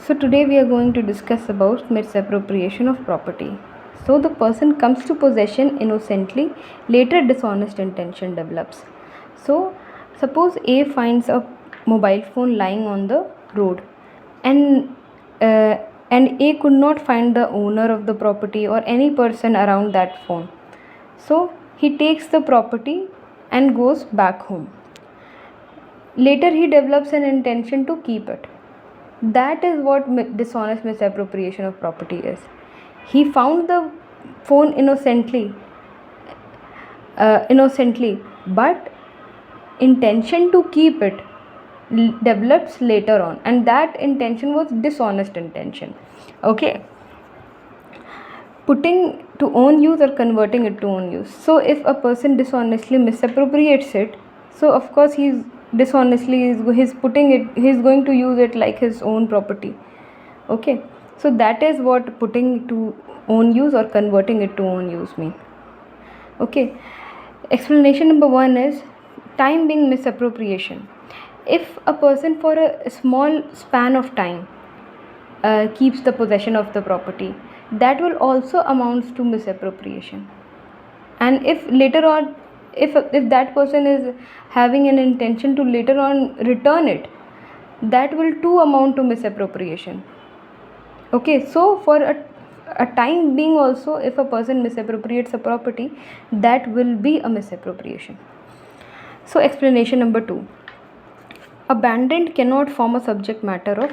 So today we are going to discuss about misappropriation of property. So the person comes to possession innocently, later dishonest intention develops. So suppose A finds a mobile phone lying on the road, and uh, and A could not find the owner of the property or any person around that phone. So he takes the property and goes back home. Later he develops an intention to keep it. That is what dishonest misappropriation of property is. He found the phone innocently, but intention to keep it develops later on, and that intention was dishonest intention. Okay, putting to own use or converting it to own use. So if a person dishonestly misappropriates it, so of course he's going to use it like his own property. Okay, so that is what putting to own use or converting it to own use mean. Okay, explanation number 1 is time being misappropriation. If a person for a small span of time keeps the possession of the property, that will also amounts to misappropriation. And if later on, if that person is having an intention to later on return it, that will too amount to misappropriation. Okay, so for a time being also, if a person misappropriates a property, that will be a misappropriation. So explanation number 2, abandoned cannot form a subject matter of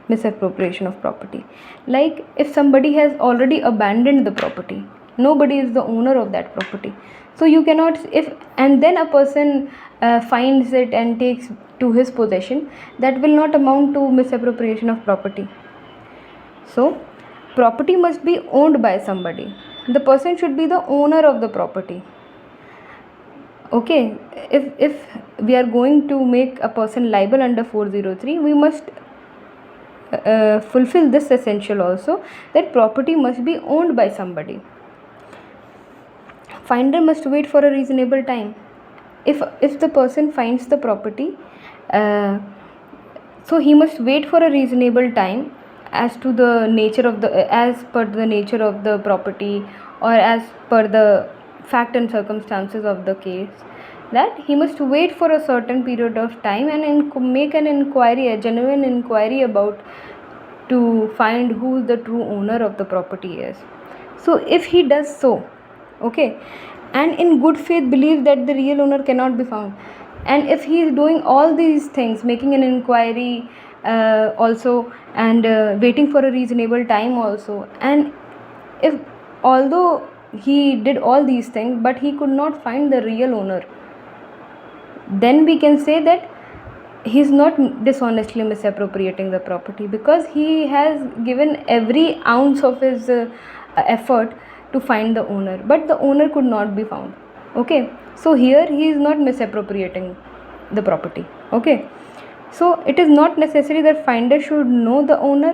misappropriation of property. Like if somebody has already abandoned the property, nobody is the owner of that property, so you cannot, if and then a person finds it and takes to his possession, that will not amount to misappropriation of property. So property must be owned by somebody. The person should be the owner of the property. Okay, if we are going to make a person liable under 403, we must fulfill this essential also, that property must be owned by somebody. Finder must wait for a reasonable time. If the person finds the property, so he must wait for a reasonable time as to the nature of as per the nature of the property, or as per the fact and circumstances of the case, that he must wait for a certain period of time and make an inquiry, a genuine inquiry about, to find who the true owner of the property is. So if he does so, okay, and in good faith believes that the real owner cannot be found, and if he is doing all these things, making an inquiry also, and waiting for a reasonable time also, and if although he did all these things but he could not find the real owner, then we can say that he is not dishonestly misappropriating the property, because he has given every ounce of his effort to find the owner, but the owner could not be found. Okay, so here he is not misappropriating the property. Okay, so it is not necessary that finder should know the owner.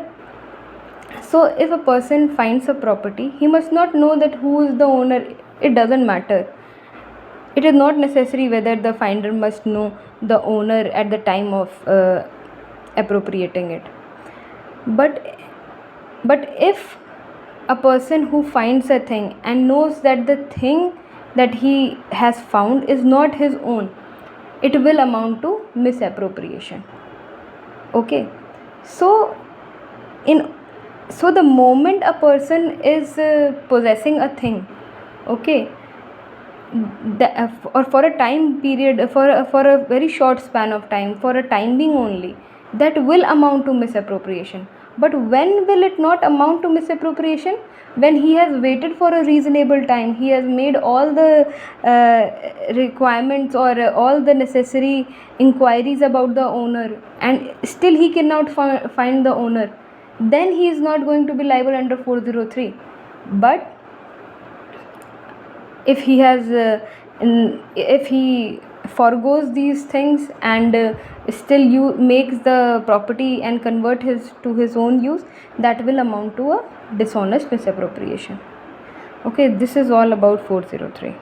So if a person finds a property, he must not know that who is the owner. It doesn't matter. It is not necessary whether the finder must know the owner at the time of appropriating it. But if a person who finds a thing and knows that the thing that he has found is not his own, it will amount to misappropriation. Okay, so the moment a person is possessing a thing, okay, or for a time period, for a very short span of time, for a time being only, that will amount to misappropriation. But when will it not amount to misappropriation? When he has waited for a reasonable time, he has made all the requirements or all the necessary inquiries about the owner, and still he cannot find the owner, then he is not going to be liable under 403. But if he has if he forgoes these things and still makes the property and convert to his own use, that will amount to a dishonest misappropriation. Okay, this is all about 403.